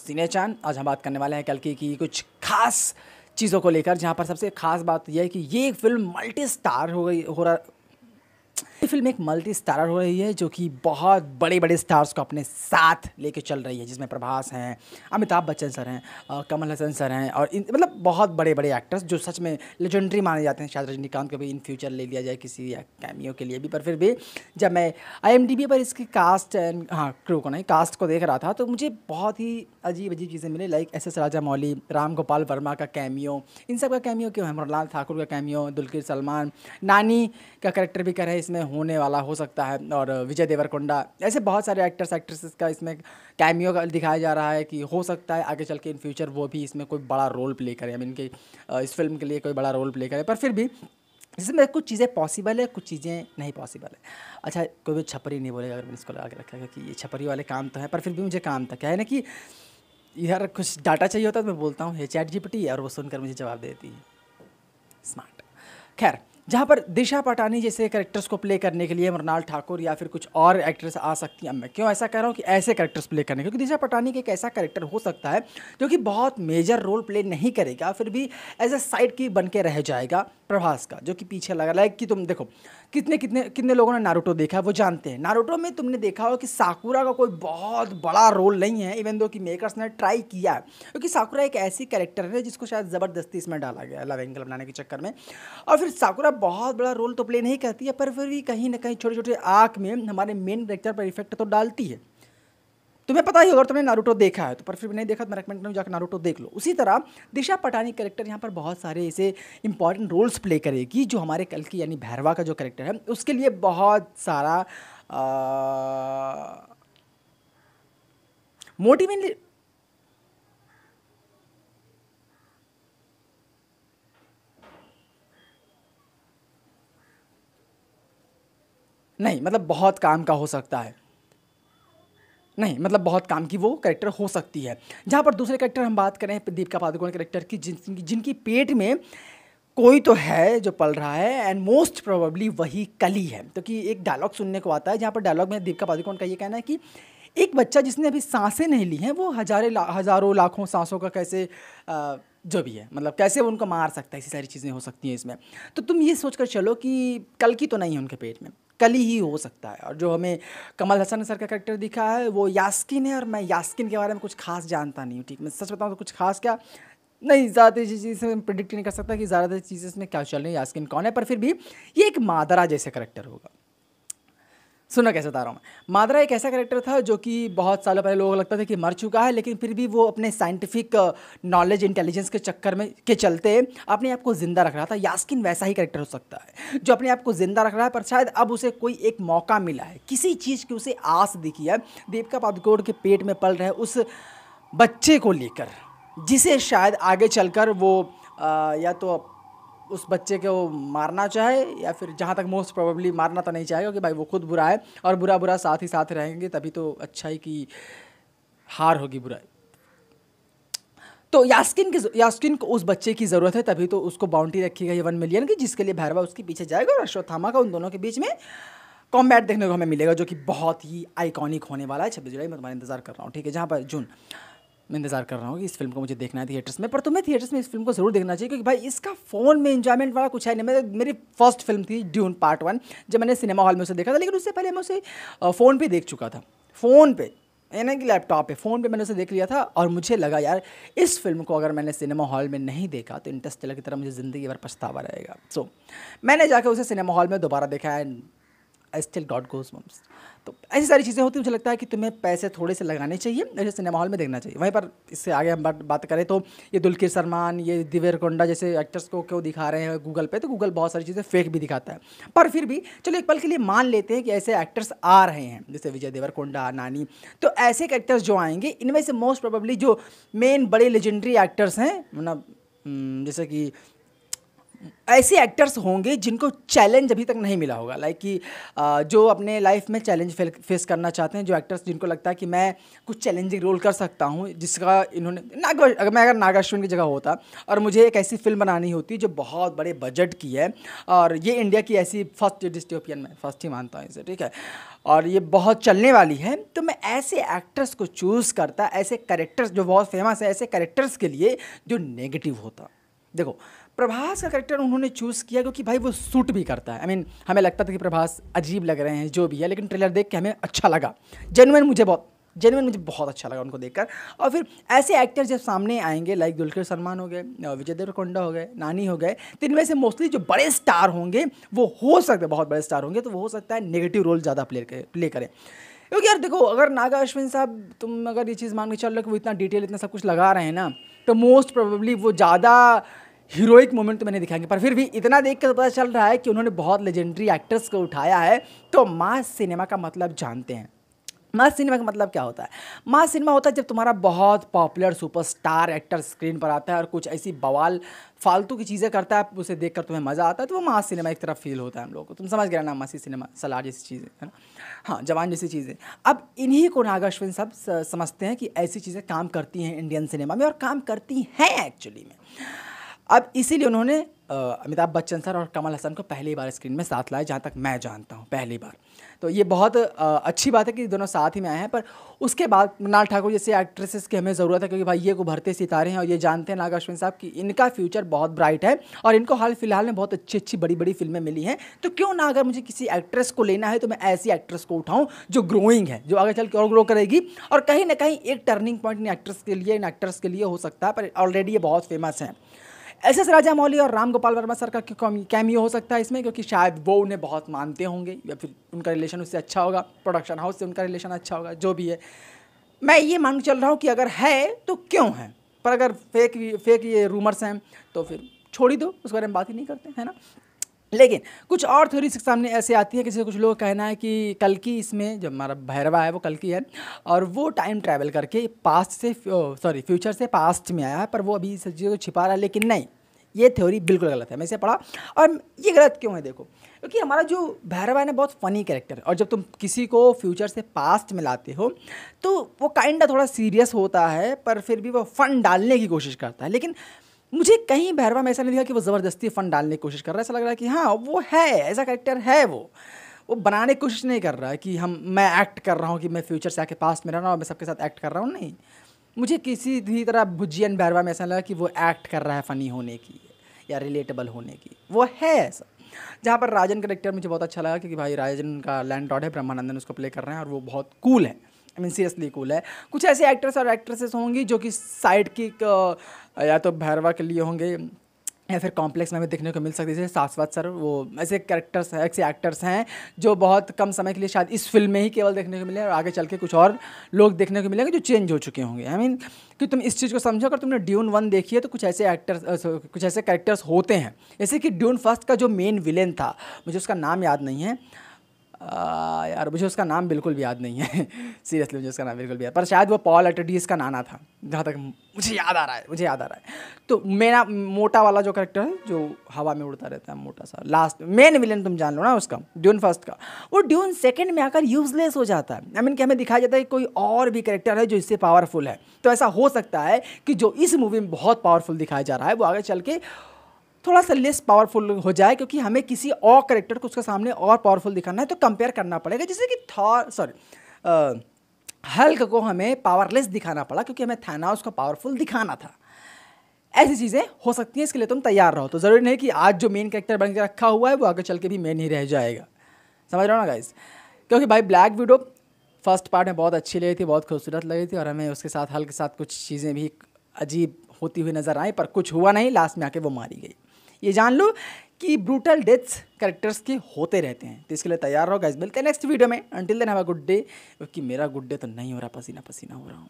सिनेचान। आज हम बात करने वाले हैं कल्कि की कुछ खास चीज़ों को लेकर, जहाँ पर सबसे खास बात यह है कि ये फिल्म मल्टी स्टार हो रहा। ये फिल्म एक मल्टी स्टारर हो रही है जो कि बहुत बड़े बड़े स्टार्स को अपने साथ लेके चल रही है, जिसमें प्रभास हैं, अमिताभ बच्चन सर हैं, कमल हसन सर हैं और मतलब बहुत बड़े बड़े एक्टर्स जो सच में लेजेंडरी माने जाते हैं। शायद रजनीकांत को भी इन फ्यूचर ले लिया जाए किसी कैमियो के लिए भी। पर फिर भी जब मैं IMDb पर इसकी कास्ट एंड क्रू को नहीं कास्ट को देख रहा था तो मुझे बहुत ही अजीब अजीब चीज़ें मिली, लाइक SS राजामौली, राम गोपाल वर्मा का कैमियो, इन सब का कैमियो क्यों है, मृणाल ठाकुर का कैमियो, दुलकर सलमान, नानी का कैरेक्टर भी कर रहे हैं इसमें होने वाला हो सकता है, और विजय देवरकोंडा, ऐसे बहुत सारे एक्टर्स एक्ट्रेसेस का इसमें कैमियो का दिखाया जा रहा है कि हो सकता है आगे चल के इन फ्यूचर वो भी इसमें कोई बड़ा रोल प्ले करें, इनके इस फिल्म के लिए कोई बड़ा रोल प्ले करें। पर फिर भी इसमें कुछ चीज़ें पॉसिबल है, कुछ चीज़ें नहीं पॉसिबल है। अच्छा, कोई भी छपरी नहीं बोलेगा अगर मैंने इसको लगा के रखा है कि ये छपरी वाले काम तो है, पर फिर भी मुझे काम था, क्या है ना कि यार कुछ डाटा चाहिए होता है तो मैं बोलता हूँ ये ChatGPT और वो सुनकर मुझे जवाब देती है, स्मार्ट। खैर, जहाँ पर दिशा पटानी जैसे कैरेक्टर्स को प्ले करने के लिए मृणाल ठाकुर या फिर कुछ और एक्ट्रेस आ सकती हैं। मैं क्यों ऐसा कह रहा हूँ कि ऐसे कैरेक्टर्स प्ले करने, क्योंकि दिशा पटानी का एक ऐसा कैरेक्टर हो सकता है जो कि बहुत मेजर रोल प्ले नहीं करेगा, फिर भी एज ए साइड की बन के रह जाएगा प्रभास का, जो कि पीछे लगा। लाइक कि तुम देखो कितने लोगों ने नारुतो देखा है, वो जानते हैं नारुतो में तुमने देखा हो कि साकुरा का कोई बहुत बड़ा रोल नहीं है, इवन दो कि मेकर्स ने ट्राई किया है, क्योंकि साकुरा एक ऐसी कैरेक्टर है जिसको शायद ज़बरदस्ती इसमें डाला गया लव एंगल बनाने के चक्कर में, और फिर साकुरा बहुत बड़ा रोल तो प्ले नहीं करती है, पर फिर भी कहीं ना कहीं छोटे छोटे आँख में हमारे मेन कैरेक्टर पर इफेक्ट तो डालती है। तुम्हें पता ही होगा, तुमने नारुतो देखा है तो, पर फिर भी नहीं देखा तो मैं रेकमेंड करूँ जाकर नारुतो देख लो। उसी तरह दिशा पटानी कैरेक्टर यहाँ पर बहुत सारे ऐसे इंपॉर्टेंट रोल्स प्ले करेगी, जो हमारे कल्कि यानी भैरवा का जो कैरेक्टर है उसके लिए बहुत सारा मोटिवेट नहीं, मतलब बहुत काम का हो सकता है, नहीं मतलब बहुत काम की वो कैरेक्टर हो सकती है। जहाँ पर दूसरे कैरेक्टर हम बात करें दीपिका पादुकोण कैरेक्टर की, जिनकी पेट में कोई तो है जो पल रहा है, एंड मोस्ट प्रोबेबली वही कली है। तो कि एक डायलॉग सुनने को आता है जहाँ पर डायलॉग में दीपिका पादुकोण का ये कहना है कि एक बच्चा जिसने अभी सांसें नहीं ली हैं वो हज़ारों लाखों सांसों का कैसे जो भी है मतलब कैसे वो उनको मार सकता है, ऐसी सारी चीज़ें हो सकती हैं इसमें। तो तुम ये सोचकर चलो कि कल की तो नहीं है उनके पेट में, कली ही हो सकता है। और जो हमें कमल हसन सर का कैरेक्टर दिखा है वो यास्किन है, और मैं यास्किन के बारे में कुछ खास जानता नहीं हूँ, ठीक, मैं सच बताऊँ तो कुछ खास क्या नहीं, ज़्यादा चीज़ें मैं प्रिडिक्ट नहीं कर सकता कि ज़्यादातर चीज़ें इसमें क्या चल रही है, यास्किन कौन है, पर फिर भी ये एक मादरा जैसे कैरेक्टर होगा। सुनो कैसे बता रहा हूँ मैं, मादरा एक ऐसा कैरेक्टर था जो कि बहुत सालों पहले लोगों को लगता था कि मर चुका है, लेकिन फिर भी वो अपने साइंटिफिक नॉलेज इंटेलिजेंस के चक्कर में के चलते अपने आप को ज़िंदा रख रहा था। यास्किन वैसा ही कैरेक्टर हो सकता है जो अपने आप को ज़िंदा रख रहा है, पर शायद अब उसे कोई एक मौका मिला है, किसी चीज़ की उसे आस दिखी है दीपिका पादुकोण के पेट में पल रहे उस बच्चे को लेकर, जिसे शायद आगे चलकर वो या तो उस बच्चे को मारना चाहे, या फिर जहाँ तक मोस्ट प्रोबेबली मारना तो नहीं चाहेगा कि भाई वो खुद बुरा है और बुरा साथ ही साथ रहेंगे, तभी तो अच्छाई की हार होगी बुराई। तो यास्किन को उस बच्चे की ज़रूरत है, तभी तो उसको बाउंड्री रखी गई 1 मिलियन की, जिसके लिए भैरवा उसके पीछे जाएगा और अश्वत्थामा का उन दोनों के बीच में कॉम्बैट देखने को हमें मिलेगा, जो कि बहुत ही आइकॉनिक होने वाला है। 26 जुलाई मैं तुम्हारा इंतजार कर रहा हूँ, ठीक है, जहाँ पर जून मैं इंतजार कर रहा हूँ कि इस फिल्म को मुझे देखना है थिएटर्स में। पर तुम्हें थिएटर्स में इस फिल्म को ज़रूर देखना चाहिए, क्योंकि भाई इसका फ़ोन में एंजॉयमेंट वाला कुछ है नहीं। मेरी फर्स्ट फिल्म थी ड्यून पार्ट 1, जब मैंने सिनेमा हॉल में उसे देखा था, लेकिन उससे पहले मैं उसे फ़ोन पे देख चुका था, फ़ोन पे यानी कि लैपटॉप पे, फ़ोन पे मैंने उसे देख लिया था, और मुझे लगा यार इस फिल्म को अगर मैंने सिनेमा हॉल में नहीं देखा तो इंटरस्टेलर की तरह मुझे ज़िंदगी भर पछतावा रहेगा। सो मैंने जाकर उसे सिनेमा हॉल में दोबारा देखा है, आई स्टिल गॉट गोज़बम्प्स। तो ऐसी सारी चीज़ें होती हैं, मुझे लगता है कि तुम्हें पैसे थोड़े से लगाने चाहिए, ऐसे सिनेमा हॉल में देखना चाहिए। वहीं पर इससे आगे हम बात करें तो ये दुलकर सलमान, ये देवरकोंडा जैसे एक्टर्स को क्यों दिखा रहे हैं गूगल पे, तो गूगल बहुत सारी चीज़ें फेक भी दिखाता है, पर फिर भी चलो एक पल के लिए मान लेते हैं कि ऐसे एक्टर्स आ रहे हैं जैसे विजय देवरकोंडा, नानी। तो ऐसे एक्टर्स जो आएंगे इनमें से मोस्ट प्रोबेबली जो मेन बड़े लेजेंडरी एक्टर्स हैं, मतलब जैसे कि ऐसे एक्टर्स होंगे जिनको चैलेंज अभी तक नहीं मिला होगा, लाइक कि जो अपने लाइफ में चैलेंज फेस करना चाहते हैं, जो एक्टर्स जिनको लगता है कि मैं कुछ चैलेंजिंग रोल कर सकता हूँ, जिसका इन्होंने अगर नाग अश्विन की जगह होता और मुझे एक ऐसी फिल्म बनानी होती जो बहुत बड़े बजट की है, और ये इंडिया की ऐसी फर्स्ट डिस्टोपियन, में फर्स्ट ही मानता हूँ इसे, ठीक है, और ये बहुत चलने वाली है, तो मैं ऐसे एक्टर्स को चूज़ करता, ऐसे कैरेक्टर्स जो बहुत फेमस है, ऐसे कैरेक्टर्स के लिए जो नेगेटिव होता। देखो प्रभास का करेक्टर उन्होंने चूज़ किया क्योंकि भाई वो सूट भी करता है। हमें लगता था कि प्रभास अजीब लग रहे हैं जो भी है, लेकिन ट्रेलर देख के हमें अच्छा लगा, जेन्युइन मुझे बहुत अच्छा लगा उनको देखकर। और फिर ऐसे एक्टर जब सामने आएंगे, लाइक दुलकर सलमान हो गए, विजय देवरकोंडा हो गए, नानी हो गए, तो इनमें से मोस्टली जो बड़े स्टार होंगे वो हो सकते हैं, बहुत बड़े स्टार होंगे तो वो हो सकता है नेगेटिव रोल ज़्यादा प्ले करें। क्योंकि यार देखो, अगर नागा अश्विन साहब, तुम अगर ये चीज़ मान के चल रहे हो कि वो इतना डिटेल इतना सब कुछ लगा रहे हैं ना, तो मोस्ट प्रोबेबली वो ज़्यादा हीरोइक मोमेंट तो मैंने दिखाएंगे, पर फिर भी इतना देख कर पता चल रहा है कि उन्होंने बहुत लेजेंडरी एक्टर्स को उठाया है। तो मास सिनेमा का मतलब जानते हैं, मास सिनेमा का मतलब क्या होता है? मास सिनेमा होता है जब तुम्हारा बहुत पॉपुलर सुपरस्टार एक्टर स्क्रीन पर आता है और कुछ ऐसी बवाल फालतू की चीज़ें करता है, उसे देखकर तुम्हें मज़ा आता है, तो वो मास सिनेमा एक तरफ फील होता है हम लोगों को। तुम समझ गए ना, मासी सिनेमा, सलार जैसी चीज़ें है ना, हाँ, जवान जैसी चीज़ें। अब इन्हीं को नागा अश्विन सब समझते हैं कि ऐसी चीज़ें काम करती हैं इंडियन सिनेमा में, और काम करती हैं एक्चुअली में। अब इसीलिए उन्होंने अमिताभ बच्चन सर और कमल हसन को पहली बार स्क्रीन में साथ लाया, जहाँ तक मैं जानता हूँ पहली बार। तो ये बहुत अच्छी बात है कि दोनों साथ ही में आए हैं। पर उसके बाद मृणाल ठाकुर जैसे एक्ट्रेसेस की हमें ज़रूरत है, क्योंकि भाई ये को भरते सितारे हैं और ये जानते हैं नागा अश्विन साहब कि इनका फ्यूचर बहुत ब्राइट है और इनको हाल फिलहाल में बहुत अच्छी अच्छी बड़ी बड़ी फिल्में मिली हैं। तो क्यों ना, अगर मुझे किसी एक्ट्रेस को लेना है तो मैं ऐसी एक्ट्रेस को उठाऊँ जो ग्रोइंग है, जो आगे चल के और ग्रो करेगी, और कहीं ना कहीं एक टर्निंग पॉइंट इन एक्टर्स के लिए हो सकता है। पर ऑलरेडी ये बहुत फेमस हैं। एस राजामौली और राम गोपाल वर्मा सर का कैमियो हो सकता है इसमें, क्योंकि शायद वो उन्हें बहुत मानते होंगे या फिर उनका रिलेशन उससे अच्छा होगा, प्रोडक्शन हाउस से उनका रिलेशन अच्छा होगा, जो भी है। मैं ये मान चल रहा हूँ कि अगर है तो क्यों है, पर अगर फेक ये रूमर्स हैं तो फिर छोड़ ही दो, उसके बारे में बात ही नहीं करते, है ना। लेकिन कुछ और थ्योरीज के सामने ऐसे आती है, किसी कुछ लोग कहना है कि कल्कि इसमें जो हमारा भैरवा है वो कल्कि है, और वो टाइम ट्रैवल करके फ्यूचर से पास्ट में आया है, पर वो अभी इस चीज़ को छिपा रहा है। लेकिन नहीं, ये थ्योरी बिल्कुल गलत है, मैं इसे पढ़ा। और ये गलत क्यों है देखो, क्योंकि हमारा जो भैरवा है ना बहुत फ़नी कैरेक्टर है, और जब तुम किसी को फ्यूचर से पास्ट में लाते हो तो वो काइंडा थोड़ा सीरियस होता है, पर फिर भी वो फ़न डालने की कोशिश करता है। लेकिन मुझे कहीं भैरवा में ऐसा नहीं दिखा कि वो ज़बरदस्ती फ़न डालने की कोशिश कर रहा है। ऐसा लग रहा है कि हाँ वो है, ऐसा कैरेक्टर है, वो बनाने की कोशिश नहीं कर रहा है कि मैं एक्ट कर रहा हूँ कि मैं फ्यूचर से आके पास्ट में रह रहा हूँ और मैं सबके साथ एक्ट कर रहा हूँ। नहीं, मुझे किसी भी तरह भुजियन भैरवा में ऐसा लगा कि वो एक्ट कर रहा है फ़नी होने की या रिलेटेबल होने की, वो है ऐसा। जहाँ पर राजन कैरेक्टर मुझे बहुत अच्छा लगा, क्योंकि भाई राजन का लैंड लॉर्ड है, ब्रह्मानंदन उसको प्ले कर रहे हैं और वो बहुत कूल है, सीरियसली कूल है। कुछ ऐसे एक्टर्स और एक्ट्रेसेस होंगी जो कि साइड की या तो भैरवा के लिए होंगे या फिर कॉम्प्लेक्स में हमें देखने को मिल सकती है, जैसे शाश्वत सर। वो ऐसे एक्टर्स हैं जो बहुत कम समय के लिए शायद इस फिल्म में ही केवल देखने को मिले, और आगे चल के कुछ और लोग देखने को मिलेंगे जो चेंज हो चुके होंगे। कि तुम इस चीज़ को समझो, अगर तुमने ड्यून 1 देखी है तो कुछ ऐसे कैरेक्टर्स होते हैं, जैसे कि ड्यून फर्स्ट का जो मेन विलेन था, मुझे उसका नाम याद नहीं है यार, मुझे उसका नाम बिल्कुल भी याद नहीं है सीरियसली मुझे उसका नाम बिल्कुल भी याद, पर शायद वो पॉल अटडीज का नाना था, जहाँ तक मुझे याद आ रहा है। तो मेरा मोटा वाला जो कैरेक्टर है जो हवा में उड़ता रहता है, मोटा सा, लास्ट मेन विलेन तुम जान लो ना उसका, ड्यून फर्स्ट का, वो ड्यून सेकंड में आकर यूजलेस हो जाता है। कि हमें दिखाया जाता है कि कोई और भी कैरेक्टर है जो इससे पावरफुल है। तो ऐसा हो सकता है कि जो इस मूवी में बहुत पावरफुल दिखाया जा रहा है वो आगे चल के थोड़ा सा लेस पावरफुल हो जाए, क्योंकि हमें किसी और कैरेक्टर को उसके सामने और पावरफुल दिखाना है, तो कंपेयर करना पड़ेगा। जैसे कि हल्क को हमें पावरलेस दिखाना पड़ा क्योंकि हमें थानोस को पावरफुल दिखाना था। ऐसी चीज़ें हो सकती हैं, इसके लिए तुम तैयार रहो। तो ज़रूरी नहीं कि आज जो मेन कैरेक्टर बन के रखा हुआ है वो आगे चल के भी मेन ही रह जाएगा, समझ रहे हो ना गाइस। क्योंकि भाई ब्लैक विडो फर्स्ट पार्ट में बहुत अच्छी लगी थी, बहुत खूबसूरत लगी थी, और हमें उसके साथ हल्क के साथ कुछ चीज़ें भी अजीब होती हुई नज़र आई, पर कुछ हुआ नहीं, लास्ट में आके वो मारी गई। ये जान लो कि ब्रूटल डेथ्स कैरेक्टर्स के होते रहते हैं, तो इसके लिए तैयार रहो गाइस। मिलते हैं नेक्स्ट वीडियो में, until then have a good day. क्योंकि मेरा गुड डे तो नहीं हो रहा, पसीना पसीना हो रहा हूँ।